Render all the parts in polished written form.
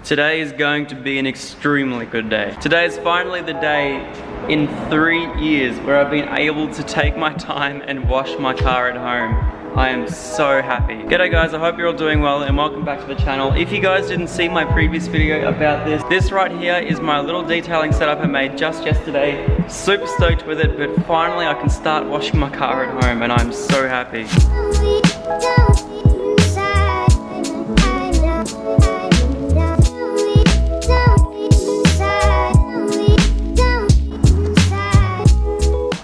Today is going to be an extremely good day. Today is finally the day in 3 years where I've been able to take my time and wash my car at home. I am so happy. G'day guys, I hope you're all doing well and welcome back to the channel. If you guys didn't see my previous video about this right here is my little detailing setup I made just yesterday. Super stoked with it, but finally I can start washing my car at home and I'm so happy.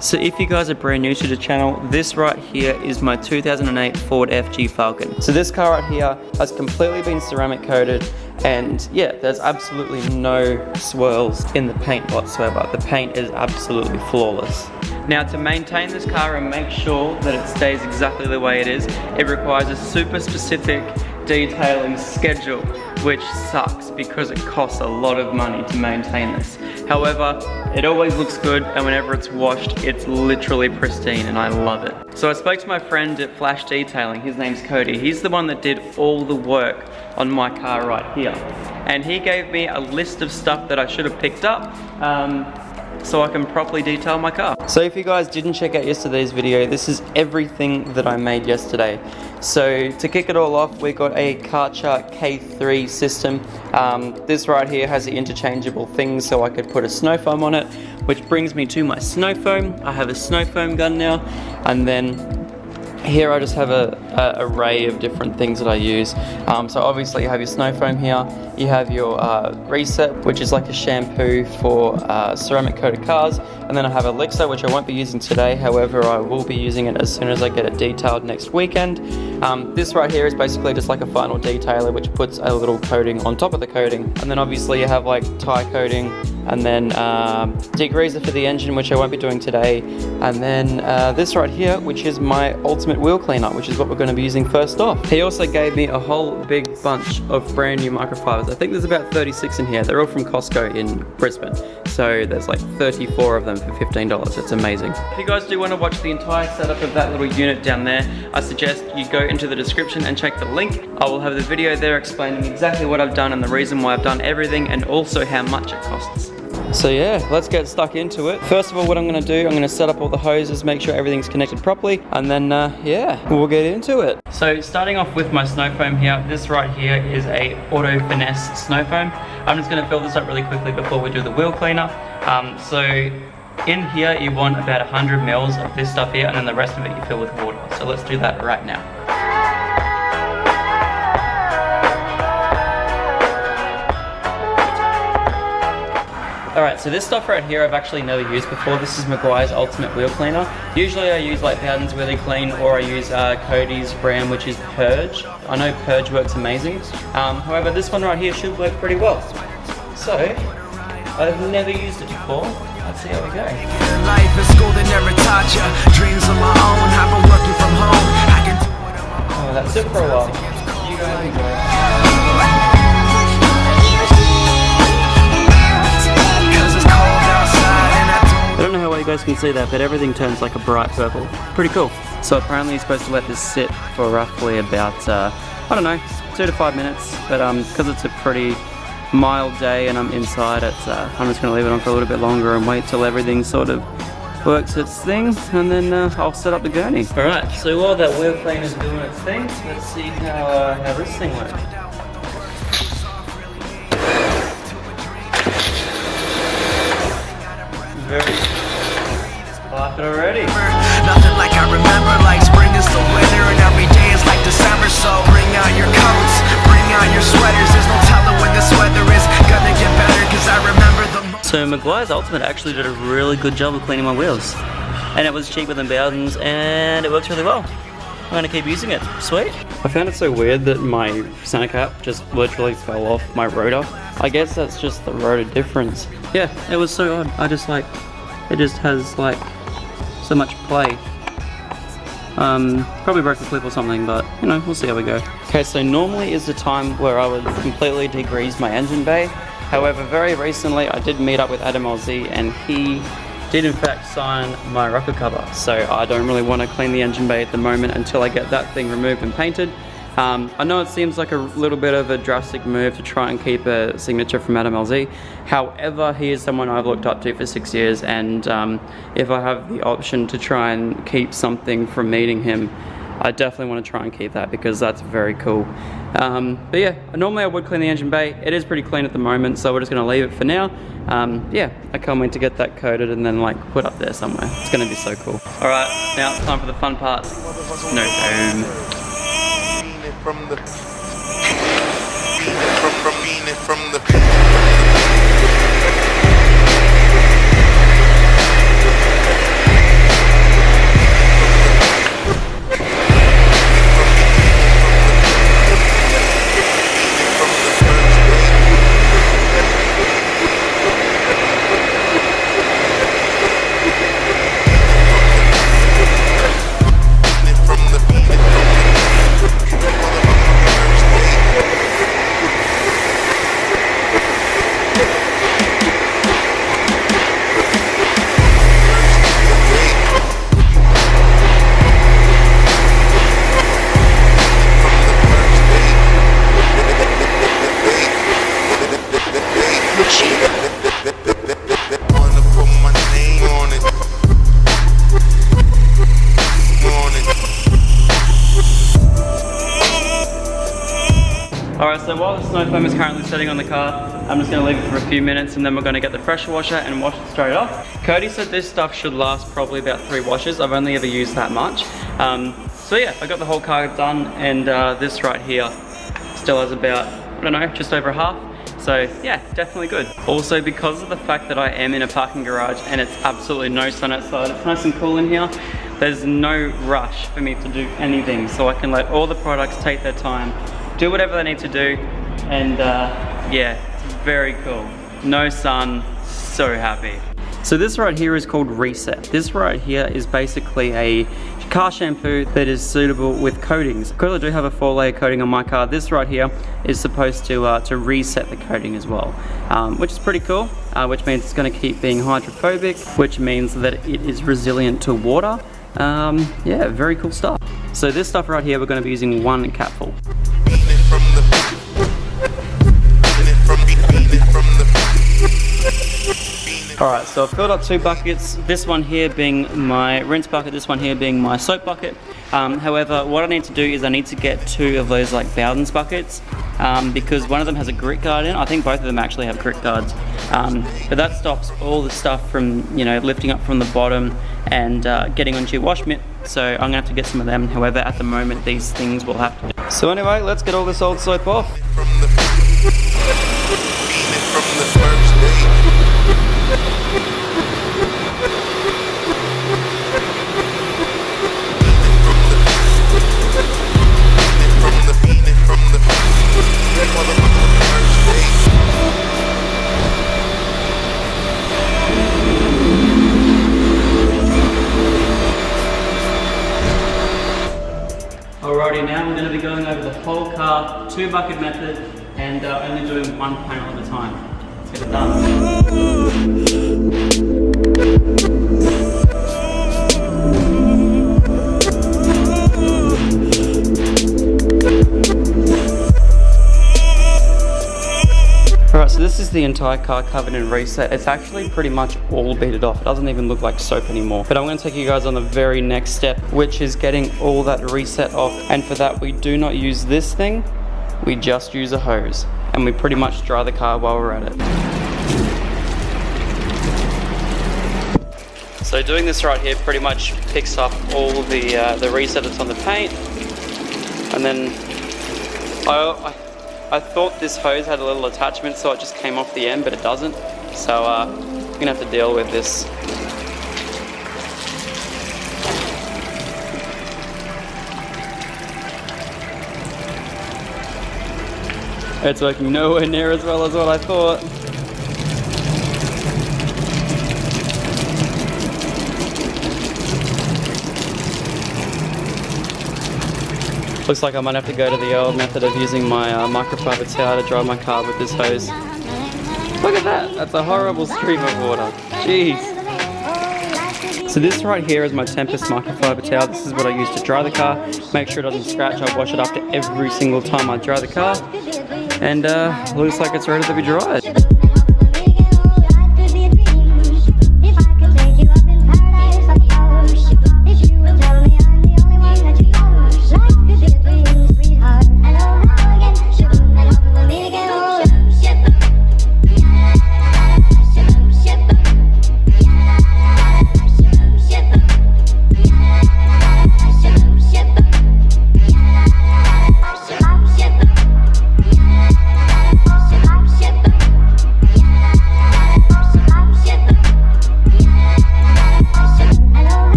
So if you guys are brand new to the channel, this right here is my 2008 Ford FG Falcon. So this car right here has completely been ceramic coated, and yeah, there's absolutely no swirls in the paint whatsoever. The paint is absolutely flawless. Now to maintain this car and make sure that it stays exactly the way it is, it requires a super specific detailing schedule, which sucks because it costs a lot of money to maintain this. However, it always looks good, and whenever it's washed, it's literally pristine, and I love it. So I spoke to my friend at Flash Detailing, his name's Cody. He's the one that did all the work on my car right here. And he gave me a list of stuff that I should have picked up, so I can properly detail my car. So if you guys didn't check out yesterday's video, this is everything that I made yesterday. So to kick it all off, we got a Karcher K3 system. This right here has the interchangeable things so I could put a snow foam on it, which brings me to my snow foam. I have a snow foam gun now, and then here I just have a array of different things that I use. So obviously you have your snow foam here, you have your Reset, which is like a shampoo for ceramic coated cars, and then I have Elixir, which I won't be using today, however I will be using it as soon as I get it detailed next weekend. This right here is basically just like a final detailer which puts a little coating on top of the coating, and then obviously you have like tie coating, and then degreaser for the engine, which I won't be doing today, and then this right here, which is my ultimate wheel cleaner, which is what we're going to be using first off. He also gave me a whole big bunch of brand new microfibers. I think there's about 36 in here. They're all from Costco in Brisbane. So there's like 34 of them for $15. It's amazing. If you guys do want to watch the entire setup of that little unit down there, I suggest you go into the description and check the link. I will have the video there explaining exactly what I've done and the reason why I've done everything, and also how much it costs. So yeah, let's get stuck into it. First of all, what I'm going to do, I'm going to set up all the hoses, make sure everything's connected properly, and then yeah, we'll get into it. So starting off with my snow foam here, this right here is a Auto Finesse snow foam. I'm just going to fill this up really quickly before we do the wheel cleaner. So in here you want about 100 mils of this stuff here, and then the rest of it you fill with water. So let's do that right now. Alright, so this stuff right here I've actually never used before. This is Meguiar's Ultimate Wheel Cleaner. Usually I use like Bowden's Wheelie Clean, or I use Cody's brand, which is Purge. I know Purge works amazing. However, this one right here should work pretty well. So, I've never used it before. Let's see how we go. Oh, that's it for a while. You go ahead and go. I don't know how well you guys can see that, but everything turns like a bright purple. Pretty cool. So apparently you're supposed to let this sit for roughly about, I don't know, 2 to 5 minutes. But because it's a pretty mild day and I'm inside, I'm just going to leave it on for a little bit longer and wait till everything sort of works its thing, and then I'll set up the gurney. Alright, so while that wheel cleaner is doing its thing, let's see how this thing works. Very like it already. Nothing like I remember, like spring is the winter and every day is like December. So bring out your coats, bring out your sweaters. There's no telling when this weather is gonna get better, cause I remember the. So Meguiar's Ultimate actually did a really good job of cleaning my wheels, and it was cheaper than Bowden's, and it works really well. I'm gonna keep using it. Sweet. I found it so weird that my center cap just literally fell off my rotor. I guess that's just the rotor difference. Yeah, it was so odd. I just like, it just has like so much play. Probably broke a clip or something, but you know, we'll see how we go. Okay, so normally is the time where I would completely degrease my engine bay. However, very recently I did meet up with Adam LZ, and he did in fact sign my rocker cover. So I don't really want to clean the engine bay at the moment until I get that thing removed and painted. I know it seems like a little bit of a drastic move to try and keep a signature from Adam LZ. However, he is someone I've looked up to for 6 years, and if I have the option to try and keep something from meeting him, I definitely want to try and keep that because that's very cool. But yeah, normally I would clean the engine bay. It is pretty clean at the moment, so we're just going to leave it for now. Yeah, I can't wait to get that coated and then like put up there somewhere. It's going to be so cool. Alright, now it's time for the fun part. Snow dome. Alright, so while the snow foam is currently sitting on the car, I'm just going to leave it for a few minutes and then we're going to get the pressure washer and wash it straight off. Cody said this stuff should last probably about 3 washes. I've only ever used that much. So yeah, I got the whole car done, and this right here still has about, I don't know, just over half. So yeah, definitely good. Also, because of the fact that I am in a parking garage and it's absolutely no sun outside, it's nice and cool in here, there's no rush for me to do anything. So I can let all the products take their time, do whatever they need to do, and yeah, it's very cool. No sun, so happy. So this right here is called Reset. This right here is basically a car shampoo that is suitable with coatings. Because I do have a 4-layer coating on my car, this right here is supposed to reset the coating as well, which is pretty cool, which means it's going to keep being hydrophobic, which means that it is resilient to water. Yeah, very cool stuff. So this stuff right here, we're going to be using 1 capful. Alright, so I've filled up 2 buckets, this one here being my rinse bucket, this one here being my soap bucket. However, what I need to do is I need to get 2 of those like Bowden's buckets, because one of them has a grit guard in. I think both of them actually have grit guards. But that stops all the stuff from, you know, lifting up from the bottom and getting onto your wash mitt. So I'm gonna have to get some of them. However, at the moment these things will have to do. So anyway, let's get all this old soap off. Alrighty, now we're going to be going over the whole car, 2 bucket method, and only doing 1 panel at a time. Let's get it done. Alright, so this is the entire car covered in Reset. It's actually pretty much all beaded off. It doesn't even look like soap anymore. But I'm going to take you guys on the very next step, which is getting all that Reset off. And for that, we do not use this thing. We just use a hose. And we pretty much dry the car while we're at it. So doing this right here pretty much picks up all the Reset that's on the paint. And then I thought this hose had a little attachment so it just came off the end, but it doesn't. So I'm gonna have to deal with this. It's working nowhere near as well as what I thought. Looks like I might have to go to the old method of using my microfiber towel to dry my car with this hose. Look at that! That's a horrible stream of water. Jeez. So this right here is my Tempest microfiber towel. This is what I use to dry the car. Make sure it doesn't scratch. I wash it after every single time I dry the car. And looks like it's ready to be dried.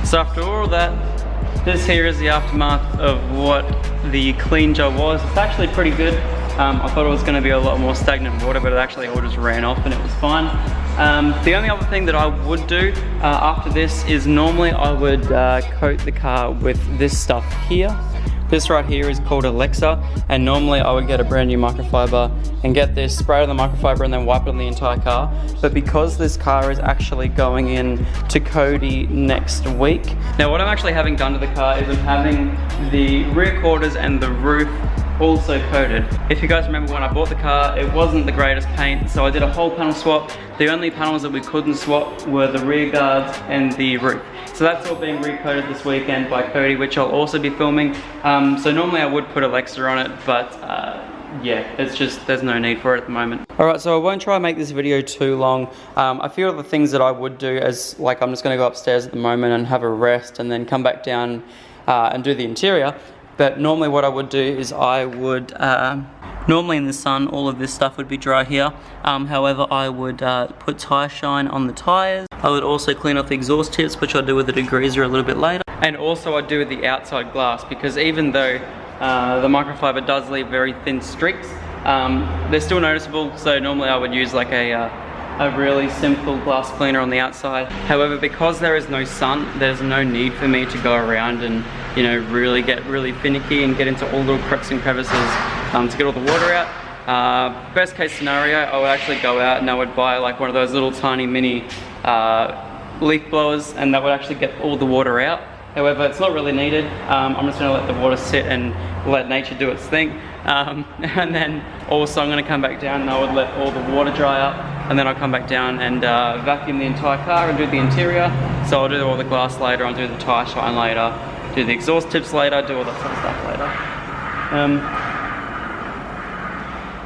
So after all that, this here is the aftermath of what the clean job was. It's actually pretty good. I thought it was going to be a lot more stagnant water, but it actually all just ran off and it was fine. The only other thing that I would do after this is normally I would coat the car with this stuff here. This right here is called Alexa, and normally I would get a brand new microfiber and get this, spray it on the microfiber and then wipe it on the entire car. But because this car is actually going in to Cody next week. Now what I'm actually having done to the car is I'm having the rear quarters and the roof also coated. If you guys remember when I bought the car, it wasn't the greatest paint, so I did a whole panel swap. The only panels that we couldn't swap were the rear guards and the roof. So that's all being recoated this weekend by Cody, which I'll also be filming. So normally I would put Alexa on it, but yeah, it's just, there's no need for it at the moment. Alright, so I won't try and make this video too long. I feel the things that I would do is, like, I'm just gonna go upstairs at the moment and have a rest and then come back down and do the interior. But normally what I would do is I would, normally in the sun, all of this stuff would be dry here. However, I would put tire shine on the tires. I would also clean off the exhaust tips, which I'll do with a degreaser a little bit later. And also I'd do with the outside glass, because even though the microfiber does leave very thin streaks, they're still noticeable. So normally I would use like a really simple glass cleaner on the outside. However, because there is no sun, there's no need for me to go around and, you know, really get really finicky and get into all little cracks and crevices to get all the water out. Best case scenario, I would actually go out and I would buy like one of those little tiny mini leaf blowers, and that would actually get all the water out. However, it's not really needed. I'm just gonna let the water sit and let nature do its thing. And then also I'm gonna come back down and I would let all the water dry up, and then I'll come back down and vacuum the entire car and do the interior. So I'll do all the glass later, I'll do the tire shine later, do the exhaust tips later, do all that sort of stuff later.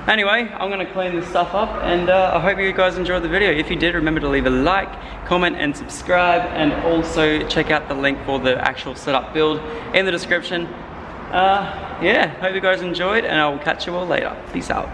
Anyway, I'm gonna clean this stuff up, and I hope you guys enjoyed the video. If you did, remember to leave a like, comment and subscribe, and also check out the link for the actual setup build in the description. Yeah, hope you guys enjoyed, and I will catch you all later. Peace out.